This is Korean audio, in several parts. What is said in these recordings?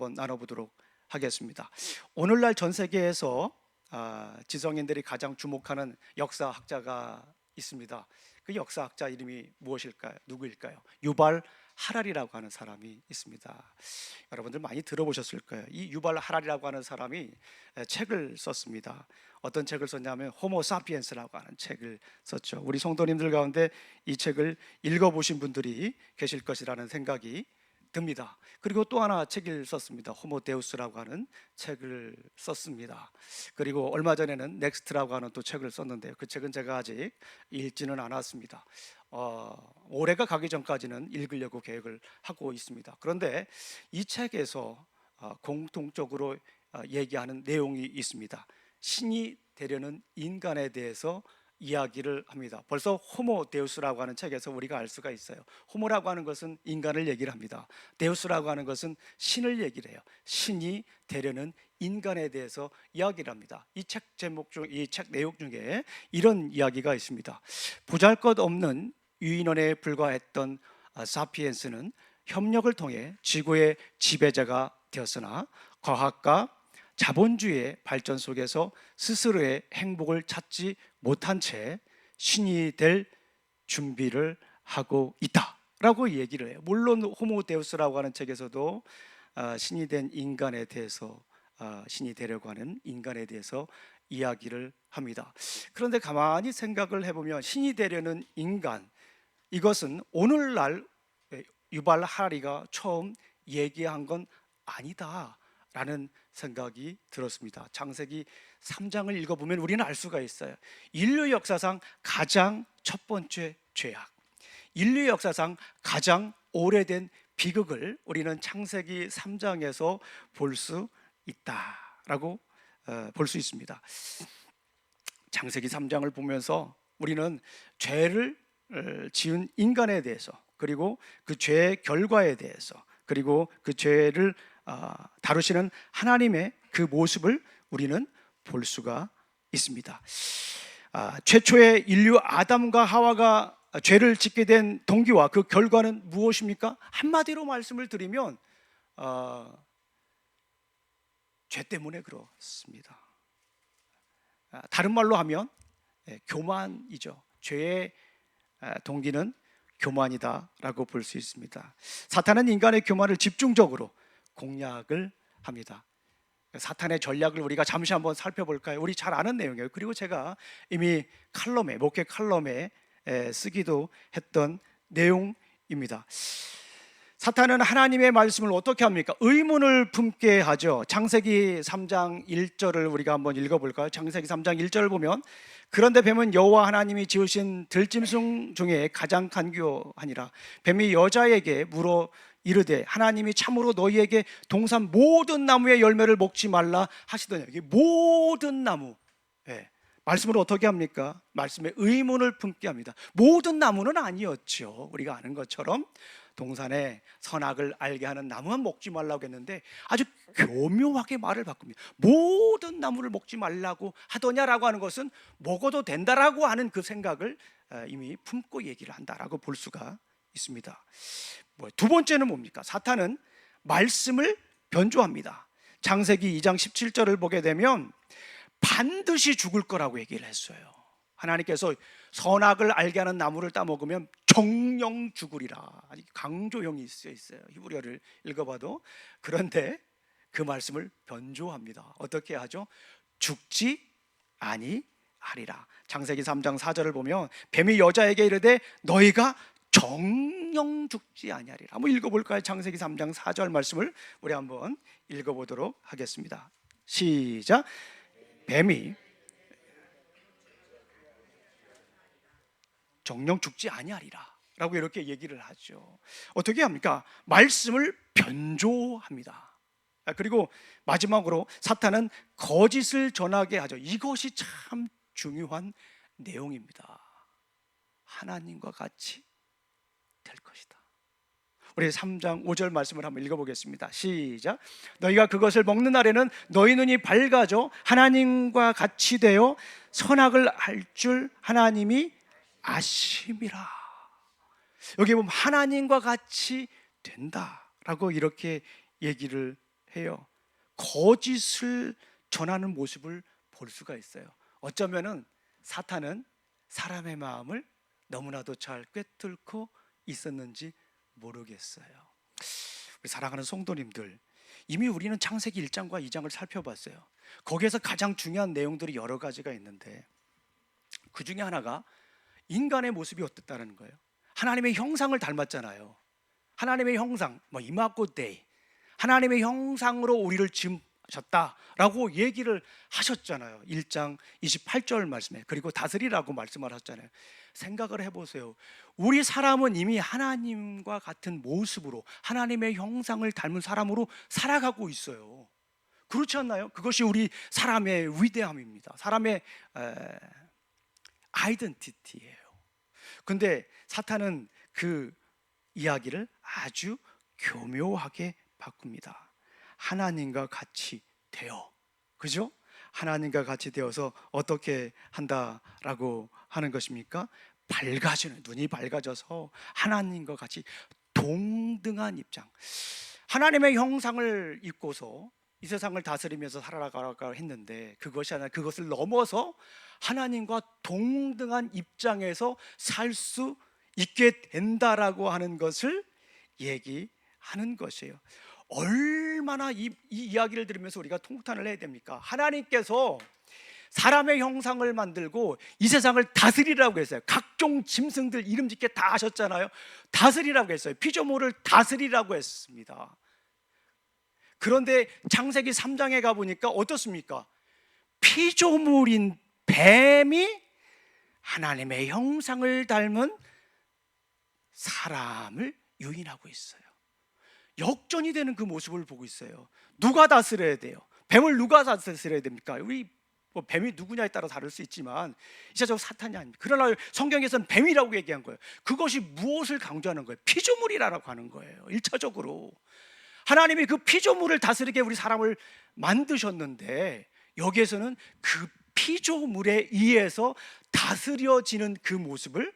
한번 나눠보도록 하겠습니다. 오늘날 전 세계에서 지성인들이 가장 주목하는 역사학자가 있습니다. 그 역사학자 이름이 무엇일까요? 누구일까요? 유발 하랄이라고 하는 사람이 있습니다. 여러분들 많이 들어보셨을 거예요. 이 유발 하랄이라고 하는 사람이 책을 썼습니다. 어떤 책을 썼냐면 호모 사피엔스라고 하는 책을 썼죠. 우리 성도님들 가운데 이 책을 읽어보신 분들이 계실 것이라는 생각이 듭니다. 그리고 또 하나 책을 썼습니다. 호모 데우스라고 하는 책을 썼습니다. 그리고 얼마 전에는 넥스트라고 하는 또 책을 썼는데요. 그 책은 제가 아직 읽지는 않았습니다. 올해가 가기 전까지는 읽으려고 계획을 하고 있습니다. 그런데 이 책에서 공통적으로 얘기하는 내용이 있습니다. 신이 되려는 인간에 대해서 이야기를 합니다. 벌써 호모 데우스라고 하는 책에서 우리가 알 수가 있어요. 호모라고 하는 것은 인간을 얘기를 합니다. 데우스라고 하는 것은 신을 얘기를 해요. 신이 되려는 인간에 대해서 이야기를 합니다. 이 책 제목 중, 이 책 내용 중에 이런 이야기가 있습니다. 보잘것없는 유인원에 불과했던 사피엔스는 협력을 통해 지구의 지배자가 되었으나 과학과 자본주의의 발전 속에서 스스로의 행복을 찾지 못한 채 신이 될 준비를 하고 있다라고 얘기를 해요. 물론 호모 데우스라고 하는 책에서도 신이 된 인간에 대해서, 신이 되려고 하는 인간에 대해서 이야기를 합니다. 그런데 가만히 생각을 해보면 신이 되려는 인간, 이것은 오늘날 유발 하랄이가 처음 얘기한 건 아니다 라는 생각이 들었습니다. 창세기 3장을 읽어보면 우리는 알 수가 있어요. 인류 역사상 가장 첫 번째 죄악, 인류 역사상 가장 오래된 비극을 우리는 창세기 3장에서 볼 수 있다라고 볼 수 있습니다. 창세기 3장을 보면서 우리는 죄를 지은 인간에 대해서, 그리고 그 죄의 결과에 대해서, 그리고 그 죄를 다루시는 하나님의 그 모습을 우리는 볼 수가 있습니다. 최초의 인류 아담과 하와가 죄를 짓게 된 동기와 그 결과는 무엇입니까? 한마디로 말씀을 드리면 죄 때문에 그렇습니다. 다른 말로 하면 교만이죠. 죄의 동기는 교만이다라고 볼 수 있습니다. 사탄은 인간의 교만을 집중적으로 공략을 합니다. 사탄의 전략을 우리가 잠시 한번 살펴볼까요? 우리 잘 아는 내용이에요. 그리고 제가 이미 칼럼에, 목회 칼럼에 쓰기도 했던 내용입니다. 사탄은 하나님의 말씀을 어떻게 합니까? 의문을 품게 하죠. 창세기 3장 1절을 우리가 한번 읽어볼까요? 창세기 3장 1절을 보면, 그런데 뱀은 여호와 하나님이 지으신 들짐승 중에 가장 간교하니라. 뱀이 여자에게 물어 이르되 하나님이 참으로 너희에게 동산 모든 나무의 열매를 먹지 말라 하시더냐. 이게 모든 나무, 말씀을 어떻게 합니까? 말씀에 의문을 품게 합니다. 모든 나무는 아니었죠. 우리가 아는 것처럼 동산에 선악을 알게 하는 나무만 먹지 말라고 했는데 아주 교묘하게 말을 바꿉니다. 모든 나무를 먹지 말라고 하더냐라고 하는 것은 먹어도 된다라고 하는 그 생각을 이미 품고 얘기를 한다라고 볼 수가 있습니다. 두 번째는 뭡니까? 사탄은 말씀을 변조합니다. 창세기 2장 17절을 보게 되면 반드시 죽을 거라고 얘기를 했어요. 하나님께서 선악을 알게 하는 나무를 따먹으면 정령 죽으리라. 강조형이 있어요. 히브리어를 읽어봐도. 그런데 그 말씀을 변조합니다. 어떻게 하죠? 죽지 아니하리라. 창세기 3장 4절을 보면 뱀이 여자에게 이르되 너희가 정령 죽지 아니하리라. 한번 읽어볼까요? 창세기 3장 4절 말씀을 우리 한번 읽어보도록 하겠습니다. 시작. 뱀이 정령 죽지 아니하리라 라고 이렇게 얘기를 하죠. 어떻게 합니까? 말씀을 변조합니다. 그리고 마지막으로 사탄은 거짓을 전하게 하죠. 이것이 참 중요한 내용입니다. 하나님과 같이 될 것이다. 우리 3장 5절 말씀을 한번 읽어보겠습니다. 시작. 너희가 그것을 먹는 날에는 너희 눈이 밝아져 하나님과 같이 되어 선악을 알 줄 하나님이 아심이라. 여기 보면 하나님과 같이 된다라고 이렇게 얘기를 해요. 거짓을 전하는 모습을 볼 수가 있어요. 어쩌면은 사탄은 사람의 마음을 너무나도 잘 꿰뚫고 있었는지 모르겠어요. 우리 사랑하는 성도님들, 이미 우리는 창세기 1장과 2장을 살펴봤어요. 거기에서 가장 중요한 내용들이 여러 가지가 있는데 그 중에 하나가 인간의 모습이 어땠다는 거예요. 하나님의 형상을 닮았잖아요. 하나님의 형상, 이마고데이, 하나님의 형상으로 우리를 지으셨다라고 얘기를 하셨잖아요. 1장 28절 말씀에. 그리고 다스리라고 말씀을 하셨잖아요. 생각을 해보세요. 우리 사람은 이미 하나님과 같은 모습으로 하나님의 형상을 닮은 사람으로 살아가고 있어요. 그렇지 않나요? 그것이 우리 사람의 위대함입니다. 사람의 아이덴티티예요. 근데 사탄은 그 이야기를 아주 교묘하게 바꿉니다. 하나님과 같이 되어, 그죠? 하나님과 같이 되어서 어떻게 한다라고 하는 것입니까? 밝아지는, 눈이 밝아져서 하나님과 같이 동등한 입장. 하나님의 형상을 입고서 이 세상을 다스리면서 살아가라고 했는데 그것이 아니라 그것을 넘어서 하나님과 동등한 입장에서 살 수 있게 된다라고 하는 것을 얘기하는 것이에요. 얼마나 이 이야기를 들으면서 우리가 통탄을 해야 됩니까? 하나님께서 사람의 형상을 만들고 이 세상을 다스리라고 했어요. 각종 짐승들 이름 짓게 다 하셨잖아요. 다스리라고 했어요. 피조물을 다스리라고 했습니다. 그런데 창세기 3장에 가보니까 어떻습니까? 피조물인 뱀이 하나님의 형상을 닮은 사람을 유인하고 있어요. 역전이 되는 그 모습을 보고 있어요. 누가 다스려야 돼요? 뱀을 누가 다스려야 됩니까? 우리 뱀이 누구냐에 따라 다를 수 있지만 이제적으로 사탄이 아닙니다. 그러나 성경에서는 뱀이라고 얘기한 거예요. 그것이 무엇을 강조하는 거예요? 피조물이라고 하는 거예요. 1차적으로 하나님이 그 피조물을 다스리게 우리 사람을 만드셨는데 여기에서는 그 피조물에 의해서 다스려지는 그 모습을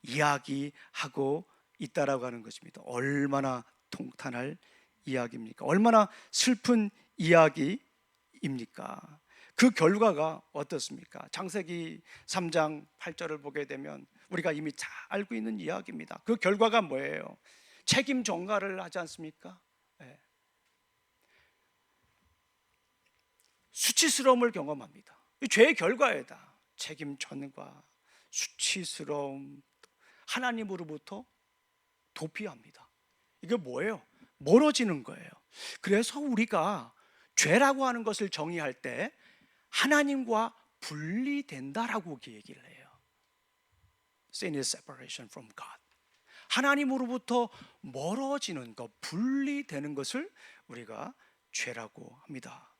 이야기하고 있다라고 하는 것입니다. 얼마나 통탄할 이야기입니까? 얼마나 슬픈 이야기입니까? 그 결과가 어떻습니까? 창세기 3장 8절을 보게 되면 우리가 이미 잘 알고 있는 이야기입니다. 그 결과가 뭐예요? 책임 전가를 하지 않습니까? 네. 수치스러움을 경험합니다. 죄의 결과이다. 책임 전가, 수치스러움, 하나님으로부터 도피합니다. 이게 뭐예요? 멀어지는 거예요. 그래서 우리가 죄라고 하는 것을 정의할 때 하나님과 분리된다라고 얘기를 해요. Sin is separation from God. 하나님으로부터 멀어지는 것, 분리되는 것을 우리가 죄라고 합니다.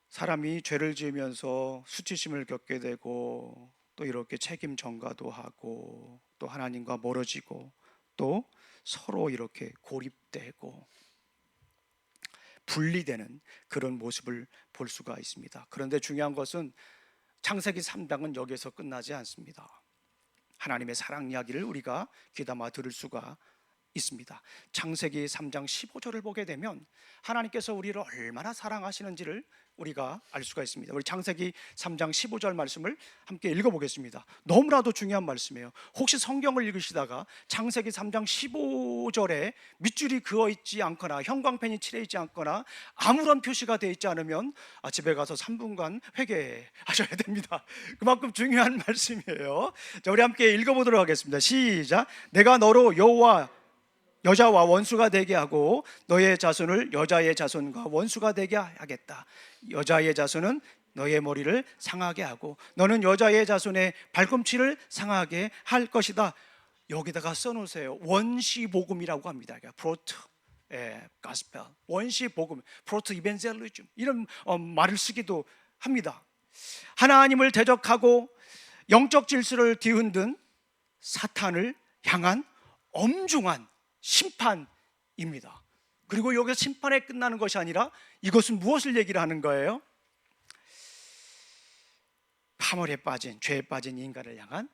사람이 죄를 지으면서 수치심을 겪게 되고 또 이렇게 책임 전가도 하고 또 하나님과 멀어지고 또 서로 이렇게 고립되고 분리되는 그런 모습을 볼 수가 있습니다. 그런데 중요한 것은 창세기 3장은 여기에서 끝나지 않습니다. 하나님의 사랑 이야기를 우리가 귀담아 들을 수가 있습니다. 창세기 3장 15절을 보게 되면 하나님께서 우리를 얼마나 사랑하시는지를 우리가 알 수가 있습니다. 우리 창세기 3장 15절 말씀을 함께 읽어보겠습니다. 너무나도 중요한 말씀이에요. 혹시 성경을 읽으시다가 창세기 3장 15절에 밑줄이 그어 있지 않거나 형광펜이 칠해 있지 않거나 아무런 표시가 되어 있지 않으면 집에 가서 3분간 회개하셔야 됩니다. 그만큼 중요한 말씀이에요. 자, 우리 함께 읽어보도록 하겠습니다. 시작. 내가 너로 여자와 원수가 되게 하고 너의 자손을 여자의 자손과 원수가 되게 하겠다. 여자의 자손은 너의 머리를 상하게 하고 너는 여자의 자손의 발꿈치를 상하게 할 것이다. 여기다가 써놓으세요. 원시복음이라고 합니다. 프로트 가스펠, 원시복음, 프로트 이벤젤리즘 이런 말을 쓰기도 합니다. 하나님을 대적하고 영적 질서를 뒤흔든 사탄을 향한 엄중한 심판입니다. 그리고 여기서 심판에 끝나는 것이 아니라 이것은 무엇을 얘기를 하는 거예요? 파멸에 빠진, 죄에 빠진 인간을 향한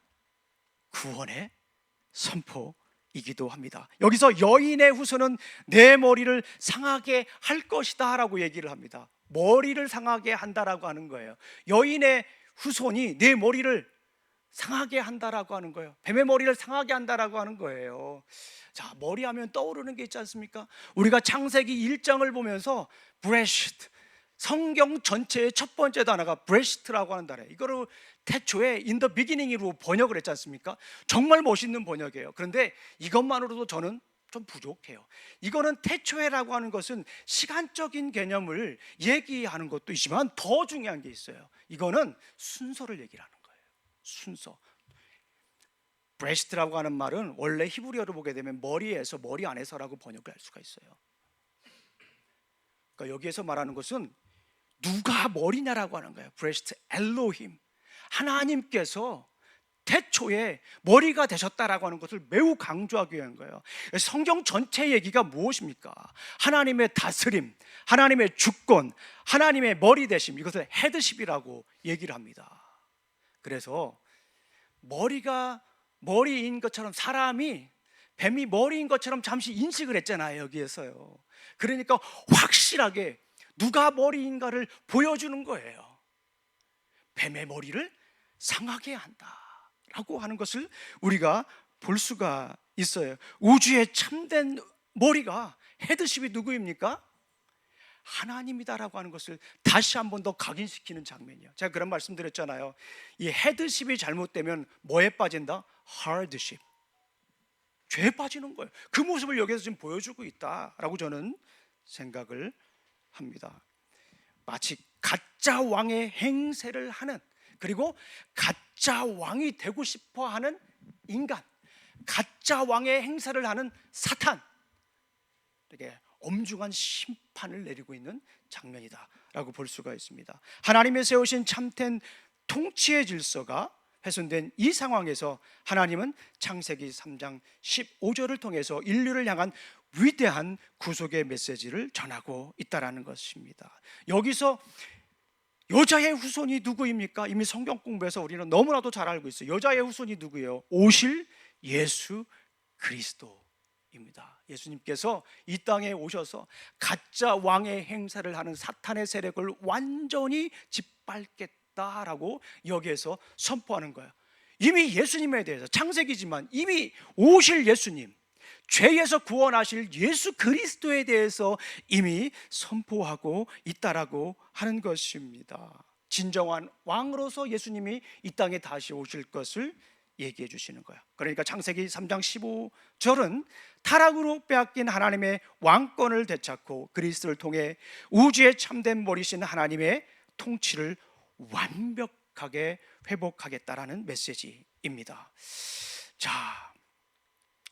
구원의 선포입니다. 이기도 합니다. 여기서 여인의 후손은 내 머리를 상하게 할 것이다 라고 얘기를 합니다. 머리를 상하게 한다라고 하는 거예요. 여인의 후손이 내 머리를 상하게 한다라고 하는 거예요. 뱀의 머리를 상하게 한다라고 하는 거예요. 자, 머리 하면 떠오르는 게 있지 않습니까? 우리가 창세기 1장을 보면서 브레시트, 성경 전체의 첫 번째 단어가 브레시트라고 하는 단어예요. 이거를 태초에 in the beginning으로 번역을 했지 않습니까? 정말 멋있는 번역이에요. 그런데 이것만으로도 저는 좀 부족해요. 이거는 태초에라고 하는 것은 시간적인 개념을 얘기하는 것도 있지만 더 중요한 게 있어요. 이거는 순서를 얘기를 하는 거예요. 순서. 브레시트라고 하는 말은 원래 히브리어로 보게 되면 머리에서, 머리 안에서라고 번역을 할 수가 있어요. 그러니까 여기에서 말하는 것은 누가 머리냐라고 하는 거예요. 브레시트 엘로힘, 하나님께서 태초에 머리가 되셨다라고 하는 것을 매우 강조하기 위한 거예요. 성경 전체 얘기가 무엇입니까? 하나님의 다스림, 하나님의 주권, 하나님의 머리 되심, 이것을 헤드십이라고 얘기를 합니다. 그래서 머리가 머리인 것처럼, 사람이 뱀이 머리인 것처럼 잠시 인식을 했잖아요, 여기에서요. 그러니까 확실하게 누가 머리인가를 보여주는 거예요. 뱀의 머리를 상하게 한다라고 하는 것을 우리가 볼 수가 있어요. 우주의 참된 머리가, 헤드십이 누구입니까? 하나님이다라고 하는 것을 다시 한 번 더 각인시키는 장면이에요. 제가 그런 말씀 드렸잖아요. 이 헤드십이 잘못되면 뭐에 빠진다? 하드십, 죄에 빠지는 거예요. 그 모습을 여기서 지금 보여주고 있다라고 저는 생각을 합니다. 마치 가짜 왕의 행세를 하는, 그리고 가짜 왕이 되고 싶어 하는 인간, 가짜 왕의 행세를 하는 사탄, 이렇게 엄중한 심판을 내리고 있는 장면이다라고 볼 수가 있습니다. 하나님의 세우신 참된 통치의 질서가 훼손된 이 상황에서 하나님은 창세기 3장 15절을 통해서 인류를 향한 위대한 구속의 메시지를 전하고 있다라는 것입니다. 여기서 여자의 후손이 누구입니까? 이미 성경 공부에서 우리는 너무나도 잘 알고 있어요. 여자의 후손이 누구예요? 오실 예수 그리스도입니다. 예수님께서 이 땅에 오셔서 가짜 왕의 행사를 하는 사탄의 세력을 완전히 짓밟겠다라고 여기에서 선포하는 거예요. 이미 예수님에 대해서, 창세기지만 이미 오실 예수님, 죄에서 구원하실 예수 그리스도에 대해서 이미 선포하고 있다라고 하는 것입니다. 진정한 왕으로서 예수님이 이 땅에 다시 오실 것을 얘기해 주시는 거예요. 그러니까 창세기 3장 15절은 타락으로 빼앗긴 하나님의 왕권을 되찾고 그리스도를 통해 우주의 참된 머리신 하나님의 통치를 완벽하게 회복하겠다라는 메시지입니다. 자,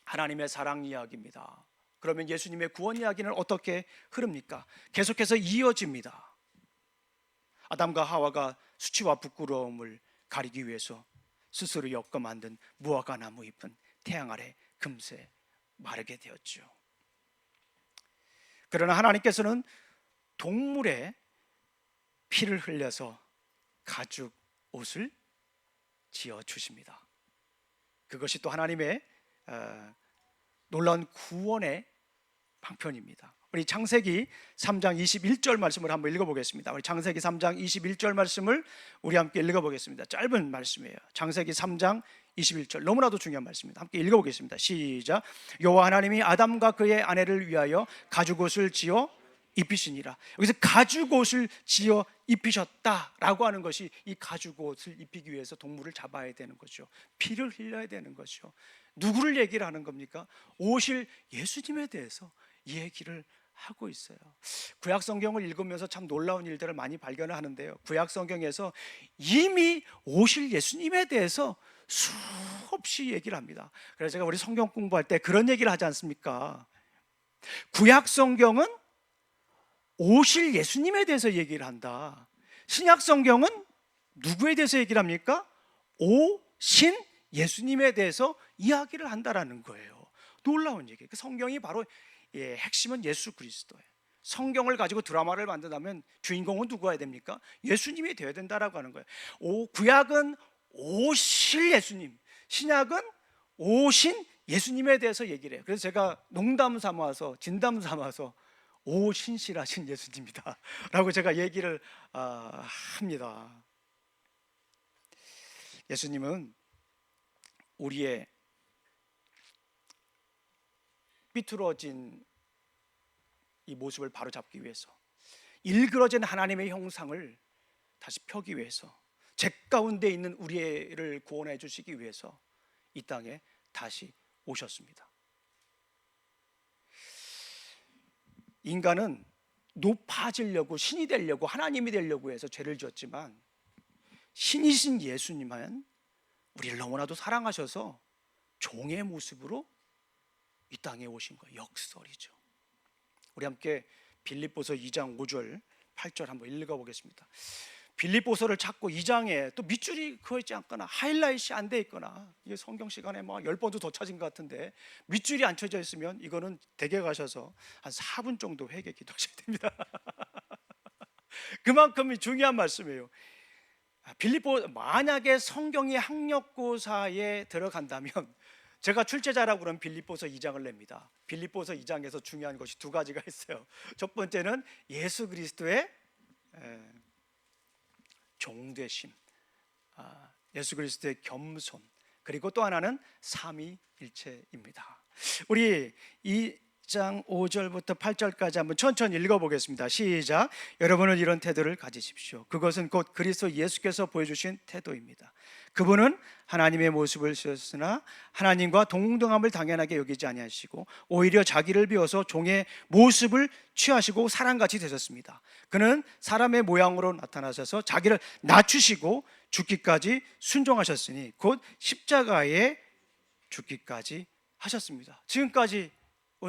하나님의 사랑 이야기입니다. 그러면 예수님의 구원 이야기는 어떻게 흐릅니까? 계속해서 이어집니다. 아담과 하와가 수치와 부끄러움을 가리기 위해서 스스로 엮어 만든 무화과 나무 잎은 태양 아래 금세 마르게 되었죠. 그러나 하나님께서는 동물의 피를 흘려서 가죽 옷을 지어 주십니다. 그것이 또 하나님의 놀라운 구원의 방편입니다. 우리 창세기 3장 21절 말씀을 한번 읽어보겠습니다. 우리 창세기 3장 21절 말씀을 우리 함께 읽어보겠습니다. 짧은 말씀이에요. 창세기 3장 21절, 너무나도 중요한 말씀입니다. 함께 읽어보겠습니다. 시작. 여호와 하나님이 아담과 그의 아내를 위하여 가죽옷을 지어 입히시니라. 여기서 가죽옷을 지어 입히셨다라고 하는 것이, 이 가죽옷을 입히기 위해서 동물을 잡아야 되는 거죠. 피를 흘려야 되는 거죠. 누구를 얘기를 하는 겁니까? 오실 예수님에 대해서 이 얘기를 하고 있어요. 구약 성경을 읽으면서 참 놀라운 일들을 많이 발견을 하는데요, 구약 성경에서 이미 오실 예수님에 대해서 수없이 얘기를 합니다. 그래서 제가 우리 성경 공부할 때 그런 얘기를 하지 않습니까? 구약 성경은 오실 예수님에 대해서 얘기를 한다. 신약 성경은 누구에 대해서 얘기를 합니까? 오신 예수님에 대해서 이야기를 한다라는 거예요. 놀라운 얘기예요. 성경이 바로 핵심은 예수 그리스도예요. 성경을 가지고 드라마를 만든다면 주인공은 누구가 됩니까? 예수님이 되어야 된다라고 하는 거예요. 구약은 오실 예수님, 신약은 오신 예수님에 대해서 얘기를 해요. 그래서 제가 농담 삼아서 진담 삼아서 오 신실하신 예수님이다 라고 제가 얘기를 합니다. 예수님은 우리의 삐뚤어진 이 모습을 바로잡기 위해서, 일그러진 하나님의 형상을 다시 펴기 위해서, 죄 가운데 있는 우리를 구원해 주시기 위해서 이 땅에 다시 오셨습니다. 인간은 높아지려고, 신이 되려고, 하나님이 되려고 해서 죄를 지었지만 신이신 예수님은 우리를 너무나도 사랑하셔서 종의 모습으로 이 땅에 오신 거예요. 역설이죠. 우리 함께 빌립보서 2장 5절 8절 한번 읽어보겠습니다. 빌립보서를 찾고 2장에 또 밑줄이 그어있지 않거나 하이라이트이 안 돼 있거나, 이게 성경 시간에 막 10번도 더 찾은 것 같은데 밑줄이 안 쳐져 있으면 이거는 댁에 가셔서 한 4분 정도 회개 기도하셔야 됩니다. 그만큼 중요한 말씀이에요. 빌립보, 만약에 성경이 학력고사에 들어간다면 제가 출제자라고 그러면 빌립보서 2장을 냅니다. 빌립보서 2장에서 중요한 것이 두 가지가 있어요. 첫 번째는 예수 그리스도의 종되심, 예수 그리스도의 겸손, 그리고 또 하나는 삼위일체입니다. 우리 2장 5절부터 8절까지 한번 천천히 읽어보겠습니다. 시작. 여러분은 이런 태도를 가지십시오. 그것은 곧 그리스도 예수께서 보여주신 태도입니다. 그분은 하나님의 모습을 쓰셨으나 하나님과 동등함을 당연하게 여기지 아니하시고 오히려 자기를 비워서 종의 모습을 취하시고 사람같이 되셨습니다. 그는 사람의 모양으로 나타나셔서 자기를 낮추시고 죽기까지 순종하셨으니 곧 십자가에 죽기까지 하셨습니다. 지금까지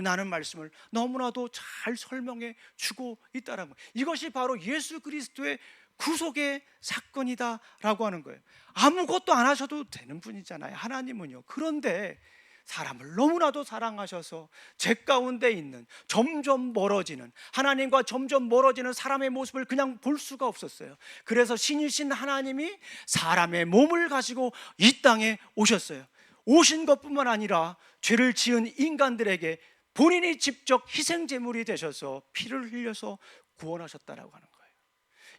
나는 말씀을 너무나도 잘 설명해 주고 있다는 거예요. 이것이 바로 예수 그리스도의 구속의 사건이다라고 하는 거예요. 아무것도 안 하셔도 되는 분이잖아요, 하나님은요. 그런데 사람을 너무나도 사랑하셔서 죄 가운데 있는, 점점 멀어지는, 하나님과 점점 멀어지는 사람의 모습을 그냥 볼 수가 없었어요. 그래서 신이신 하나님이 사람의 몸을 가지고 이 땅에 오셨어요. 오신 것뿐만 아니라 죄를 지은 인간들에게 본인이 직접 희생제물이 되셔서 피를 흘려서 구원하셨다라고 하는 거예요.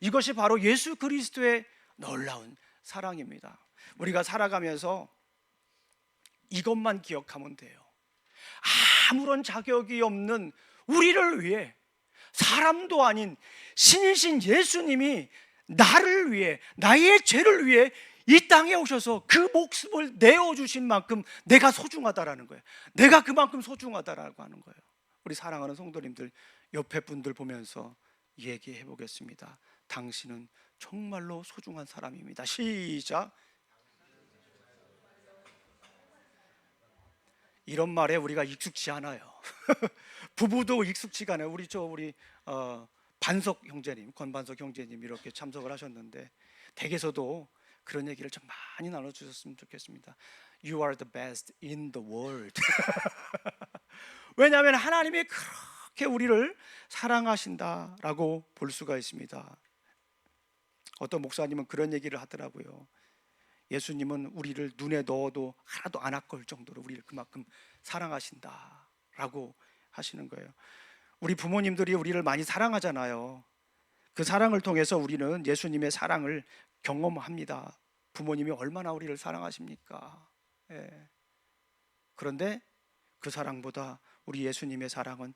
이것이 바로 예수 그리스도의 놀라운 사랑입니다. 우리가 살아가면서 이것만 기억하면 돼요. 아무런 자격이 없는 우리를 위해, 사람도 아닌 신이신 예수님이 나를 위해, 나의 죄를 위해 이 땅에 오셔서 그 목숨을 내어주신 만큼 내가 소중하다라는 거예요. 내가 그만큼 소중하다라고 하는 거예요. 우리 사랑하는 성도님들, 옆에 분들 보면서 얘기해 보겠습니다. 당신은 정말로 소중한 사람입니다. 시작. 이런 말에 우리가 익숙치 않아요. 부부도 익숙치가 않아요. 우리 반석 형제님, 권반석 형제님 이렇게 참석을 하셨는데 댁에서도 그런 얘기를 좀 많이 나눠주셨으면 좋겠습니다. You are the best in the world. 왜냐하면 하나님이 그렇게 우리를 사랑하신다라고 볼 수가 있습니다. 어떤 목사님은 그런 얘기를 하더라고요. 예수님은 우리를 눈에 넣어도 하나도 안 아까울 정도로 우리를 그만큼 사랑하신다라고 하시는 거예요. 우리 부모님들이 우리를 많이 사랑하잖아요. 그 사랑을 통해서 우리는 예수님의 사랑을 경험합니다. 부모님이 얼마나 우리를 사랑하십니까? 그런데 그 사랑보다 우리 예수님의 사랑은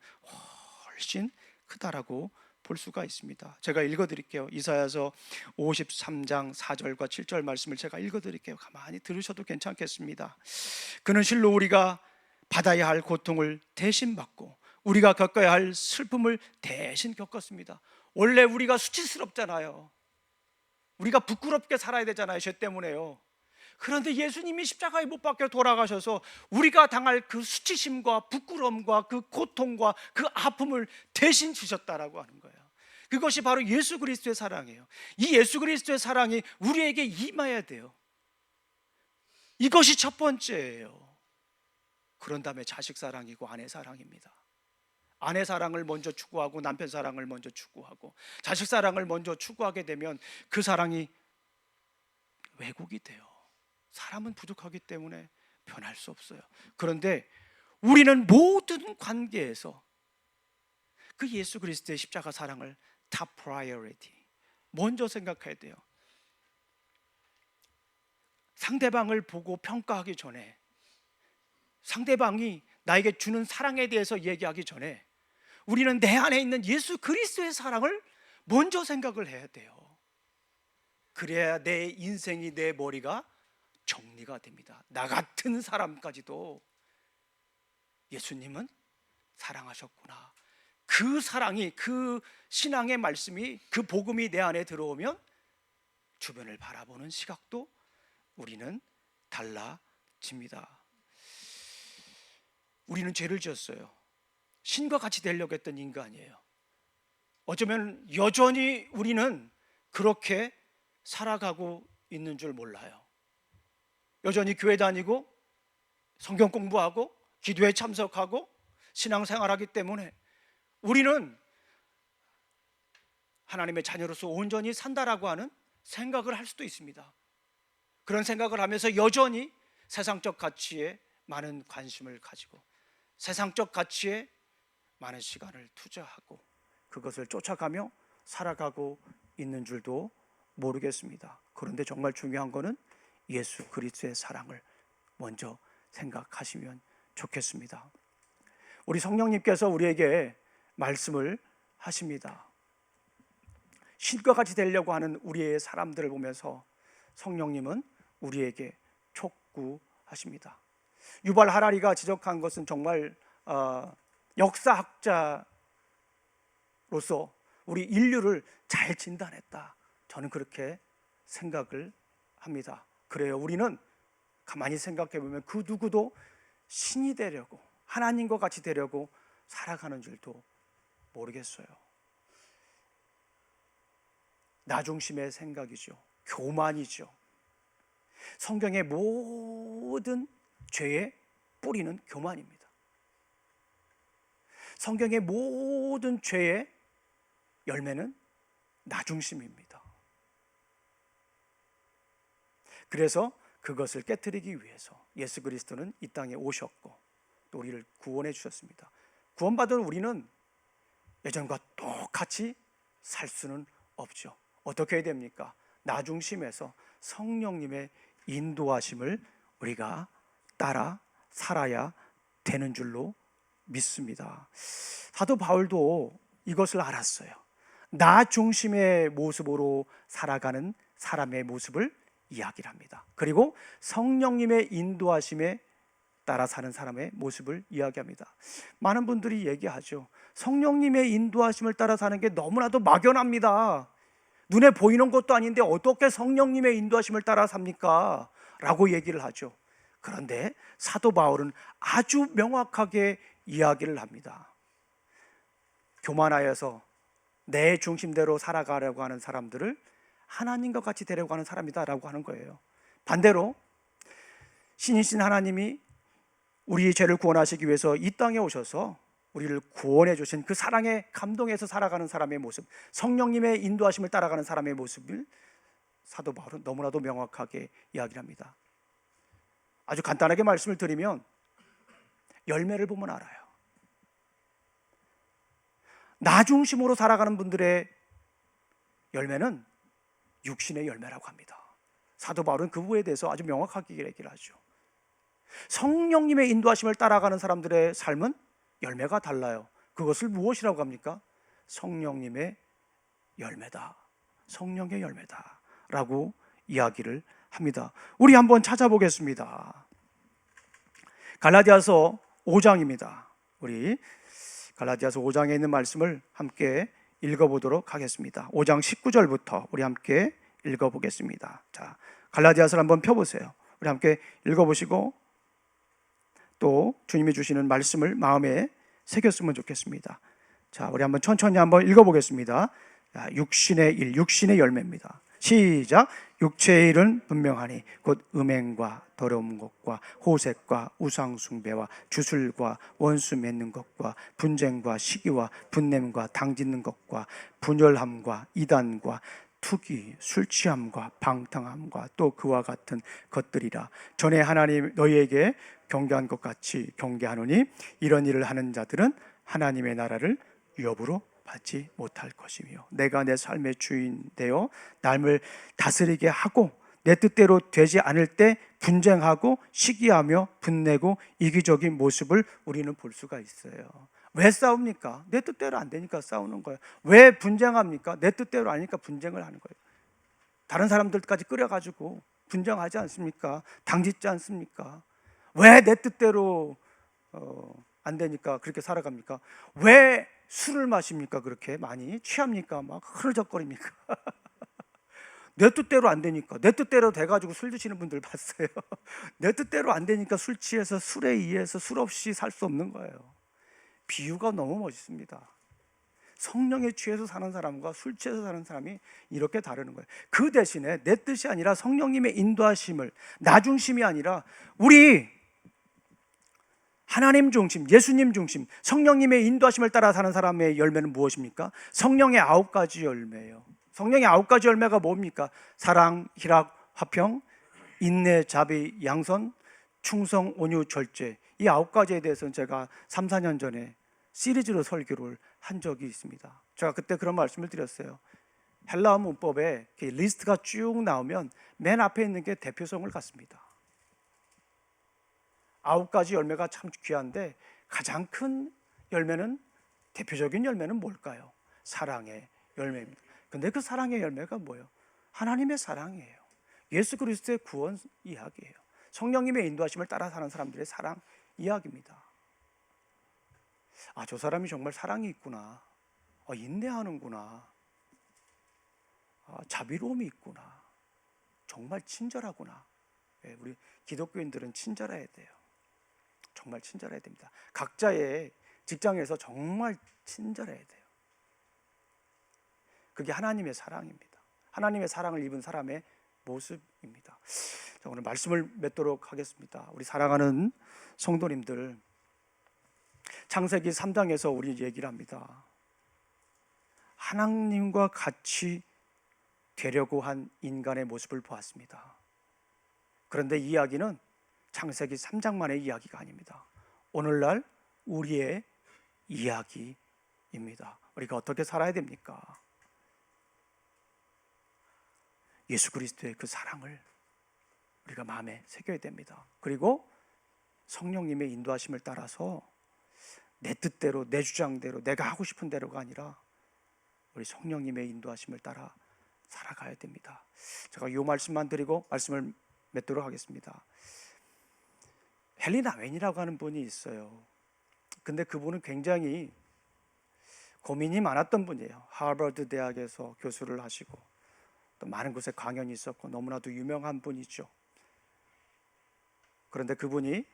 훨씬 크다라고 볼 수가 있습니다. 제가 읽어드릴게요. 이사야서 53장 4절과 7절 말씀을 제가 읽어드릴게요. 가만히 들으셔도 괜찮겠습니다. 그는 실로 우리가 받아야 할 고통을 대신 받고 우리가 겪어야 할 슬픔을 대신 겪었습니다. 원래 우리가 수치스럽잖아요. 우리가 부끄럽게 살아야 되잖아요, 죄 때문에요. 그런데 예수님이 십자가에 못 박혀 돌아가셔서 우리가 당할 그 수치심과 부끄러움과 그 고통과 그 아픔을 대신 지셨다라고 하는 거예요. 그것이 바로 예수 그리스도의 사랑이에요. 이 예수 그리스도의 사랑이 우리에게 임해야 돼요. 이것이 첫 번째예요. 그런 다음에 자식 사랑이고 아내 사랑입니다. 아내 사랑을 먼저 추구하고 남편 사랑을 먼저 추구하고 자식 사랑을 먼저 추구하게 되면 그 사랑이 왜곡이 돼요. 사람은 부족하기 때문에 변할 수 없어요. 그런데 우리는 모든 관계에서 그 예수 그리스도의 십자가 사랑을 top priority, 먼저 생각해야 돼요. 상대방을 보고 평가하기 전에, 상대방이 나에게 주는 사랑에 대해서 얘기하기 전에 우리는 내 안에 있는 예수 그리스도의 사랑을 먼저 생각을 해야 돼요. 그래야 내 인생이, 내 머리가 정리가 됩니다. 나 같은 사람까지도 예수님은 사랑하셨구나. 그 사랑이, 그 신앙의 말씀이, 그 복음이 내 안에 들어오면 주변을 바라보는 시각도 우리는 달라집니다. 우리는 죄를 지었어요. 신과 같이 되려고 했던 인간이에요. 어쩌면 여전히 우리는 그렇게 살아가고 있는 줄 몰라요. 여전히 교회 다니고 성경 공부하고 기도에 참석하고 신앙생활하기 때문에 우리는 하나님의 자녀로서 온전히 산다라고 하는 생각을 할 수도 있습니다. 그런 생각을 하면서 여전히 세상적 가치에 많은 관심을 가지고 세상적 가치에 많은 시간을 투자하고 그것을 쫓아가며 살아가고 있는 줄도 모르겠습니다. 그런데 정말 중요한 것은 예수 그리스도의 사랑을 먼저 생각하시면 좋겠습니다. 우리 성령님께서 우리에게 말씀을 하십니다. 신과 같이 되려고 하는 우리의 사람들을 보면서 성령님은 우리에게 촉구하십니다. 유발 하라리가 지적한 것은 정말 역사학자로서 우리 인류를 잘 진단했다. 저는 그렇게 생각을 합니다. 그래요. 우리는 가만히 생각해 보면 그 누구도 신이 되려고, 하나님과 같이 되려고 살아가는 줄도 모르겠어요. 나 중심의 생각이죠. 교만이죠. 성경의 모든 죄의 뿌리는 교만입니다. 성경의 모든 죄의 열매는 나 중심입니다. 그래서 그것을 깨트리기 위해서 예수 그리스도는 이 땅에 오셨고 또 우리를 구원해 주셨습니다. 구원받은 우리는 예전과 똑같이 살 수는 없죠. 어떻게 해야 됩니까? 나 중심에서 성령님의 인도하심을 우리가 따라 살아야 되는 줄로 믿습니다. 사도 바울도 이것을 알았어요. 나 중심의 모습으로 살아가는 사람의 모습을 이야기를 합니다. 그리고 성령님의 인도하심에 따라 사는 사람의 모습을 이야기합니다. 많은 분들이 얘기하죠. 성령님의 인도하심을 따라 사는 게 너무나도 막연합니다. 눈에 보이는 것도 아닌데 어떻게 성령님의 인도하심을 따라 삽니까? 라고 얘기를 하죠. 그런데 사도 바울은 아주 명확하게 이야기를 합니다. 교만하여서 내 중심대로 살아가려고 하는 사람들을 하나님과 같이 되려고 하는 사람이다 라고 하는 거예요. 반대로 신이신 하나님이 우리의 죄를 구원하시기 위해서 이 땅에 오셔서 우리를 구원해 주신 그 사랑에 감동해서 살아가는 사람의 모습, 성령님의 인도하심을 따라가는 사람의 모습을 사도 바울은 너무나도 명확하게 이야기를 합니다. 아주 간단하게 말씀을 드리면 열매를 보면 알아요. 나 중심으로 살아가는 분들의 열매는 육신의 열매라고 합니다. 사도 바울은 그 부분에 대해서 아주 명확하게 얘기를 하죠. 성령님의 인도하심을 따라가는 사람들의 삶은 열매가 달라요. 그것을 무엇이라고 합니까? 성령님의 열매다. 성령의 열매다 라고 이야기를 합니다. 우리 한번 찾아보겠습니다. 갈라디아서 5장입니다. 우리 갈라디아서 5장에 있는 말씀을 함께 읽어보도록 하겠습니다. 5장 19절부터 우리 함께 읽어보겠습니다. 자, 갈라디아서를 한번 펴보세요. 우리 함께 읽어보시고 또 주님이 주시는 말씀을 마음에 새겼으면 좋겠습니다. 자, 우리 한번 천천히 한번 읽어보겠습니다. 육신의 일, 육신의 열매입니다. 시작. 육체의 일은 분명하니 곧 음행과 더러운 것과 호색과 우상숭배와 주술과 원수 맺는 것과 분쟁과 시기와 분냄과 당짓는 것과 분열함과 이단과 투기, 술 취함과 방탕함과 또 그와 같은 것들이라. 전에 하나님 너희에게 경계한 것 같이 경계하노니 이런 일을 하는 자들은 하나님의 나라를 유업으로 받지 못할 것이며, 내가 내 삶의 주인 되어 남을 다스리게 하고 내 뜻대로 되지 않을 때 분쟁하고 시기하며 분내고 이기적인 모습을 우리는 볼 수가 있어요. 왜 싸웁니까? 내 뜻대로 안 되니까 싸우는 거예요. 왜 분쟁합니까? 내 뜻대로 아니니까 분쟁을 하는 거예요. 다른 사람들까지 끌어가지고 분쟁하지 않습니까? 당짓지 않습니까? 왜 내 뜻대로 안 되니까 그렇게 살아갑니까? 왜 술을 마십니까? 그렇게 많이 취합니까? 막 흐느적거립니까? 내 뜻대로 안 되니까. 내 뜻대로 돼가지고 술 드시는 분들 봤어요. 내 뜻대로 안 되니까 술 취해서 술에 의해서 술 없이 살 수 없는 거예요. 비유가 너무 멋있습니다. 성령에 취해서 사는 사람과 술 취해서 사는 사람이 이렇게 다르는 거예요. 그 대신에 내 뜻이 아니라 성령님의 인도하심을, 나 중심이 아니라 우리 하나님 중심, 예수님 중심, 성령님의 인도하심을 따라 사는 사람의 열매는 무엇입니까? 성령의 9가지 열매예요. 성령의 9가지 열매가 뭡니까? 사랑, 희락, 화평, 인내, 자비, 양선, 충성, 온유, 절제. 이 9가지에 대해서는 제가 3, 4년 전에 시리즈로 설교를 한 적이 있습니다. 제가 그때 그런 말씀을 드렸어요. 헬라어 문법에 리스트가 쭉 나오면 맨 앞에 있는 게 대표성을 갖습니다. 9가지 열매가 참 귀한데 가장 큰 열매는, 대표적인 열매는 뭘까요? 사랑의 열매입니다. 근데 그 사랑의 열매가 뭐예요? 하나님의 사랑이에요. 예수 그리스도의 구원 이야기예요. 성령님의 인도하심을 따라 사는 사람들의 사랑 이야기입니다. 아, 저 사람이 정말 사랑이 있구나. 인내하는구나. 자비로움이 있구나. 정말 친절하구나. 우리 기독교인들은 친절해야 돼요. 정말 친절해야 됩니다. 각자의 직장에서 정말 친절해야 돼요. 그게 하나님의 사랑입니다. 하나님의 사랑을 입은 사람의 모습입니다. 자, 오늘 말씀을 맺도록 하겠습니다. 우리 사랑하는 성도님들, 창세기 3장에서 우리 얘기를 합니다. 하나님과 같이 되려고 한 인간의 모습을 보았습니다. 그런데 이 이야기는 창세기 3장만의 이야기가 아닙니다. 오늘날 우리의 이야기입니다. 우리가 어떻게 살아야 됩니까? 예수 그리스도의 그 사랑을 우리가 마음에 새겨야 됩니다. 그리고 성령님의 인도하심을 따라서 내 뜻대로, 내 주장대로, 내가 하고 싶은 대로가 아니라 우리 성령님의 인도하심을 따라 살아가야 됩니다. 제가 이 말씀만 드리고 말씀을 맺도록 하겠습니다. 헨리 나웬이라고 하는 분이 있어요. 근데 그분은 굉장히 고민이 많았던 분이에요. 하버드 대학에서 교수를 하시고 또 많은 곳에 강연이 있었고 너무나도 유명한 분이죠. 그런데 그분이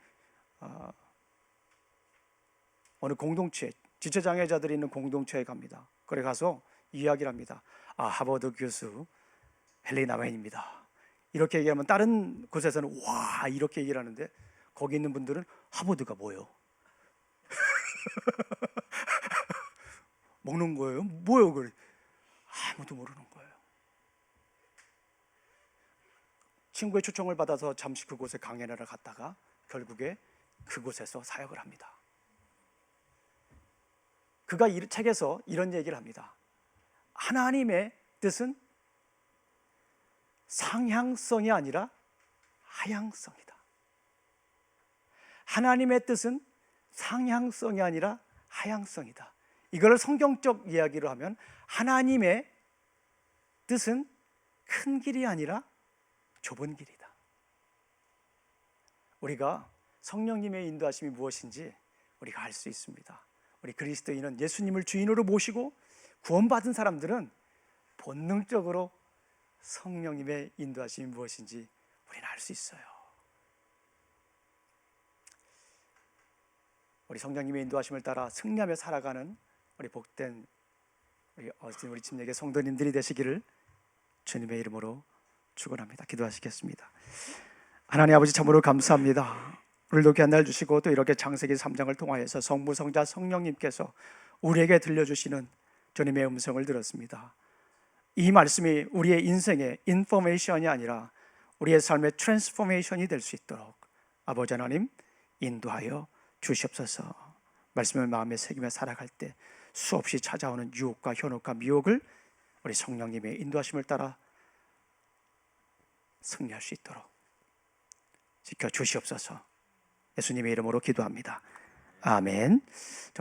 어느 공동체, 지체장애자들이 있는 공동체에 갑니다. 그래 가서 이야기를 합니다. 하버드 교수 헨리 나웬입니다. 이렇게 얘기하면 다른 곳에서는 와 이렇게 얘기를 하는데 거기 있는 분들은 하버드가 뭐예요? 먹는 거예요? 뭐예요? 그래? 아무도 모르는 거예요. 친구의 초청을 받아서 잠시 그곳에 강연을 갔다가 결국에 그곳에서 사역을 합니다. 그가 이 책에서 이런 얘기를 합니다. 하나님의 뜻은 상향성이 아니라 하향성이다. 하나님의 뜻은 상향성이 아니라 하향성이다. 이걸 성경적 이야기로 하면 하나님의 뜻은 큰 길이 아니라 좁은 길이다. 우리가 성령님의 인도하심이 무엇인지 우리가 알 수 있습니다. 우리 그리스도인은 예수님을 주인으로 모시고 구원받은 사람들은 본능적으로 성령님의 인도하심이 무엇인지 우리는 알 수 있어요. 우리 성령님의 인도하심을 따라 승리하며 살아가는 우리 복된 우리 침례교 성도님들이 되시기를 주님의 이름으로 축원합니다. 기도하시겠습니다. 하나님 아버지 참으로 감사합니다. 오늘도 귀한 날 주시고 또 이렇게 창세기 3장을 통하여서 성부, 성자, 성령님께서 우리에게 들려주시는 주님의 음성을 들었습니다. 이 말씀이 우리의 인생의 인포메이션이 아니라 우리의 삶의 트랜스포메이션이 될 수 있도록 아버지 하나님 인도하여 주시옵소서. 말씀을 마음에 새기며 살아갈 때 수없이 찾아오는 유혹과 현혹과 미혹을 우리 성령님의 인도하심을 따라 승리할 수 있도록 지켜주시옵소서. 예수님의 이름으로 기도합니다. 아멘.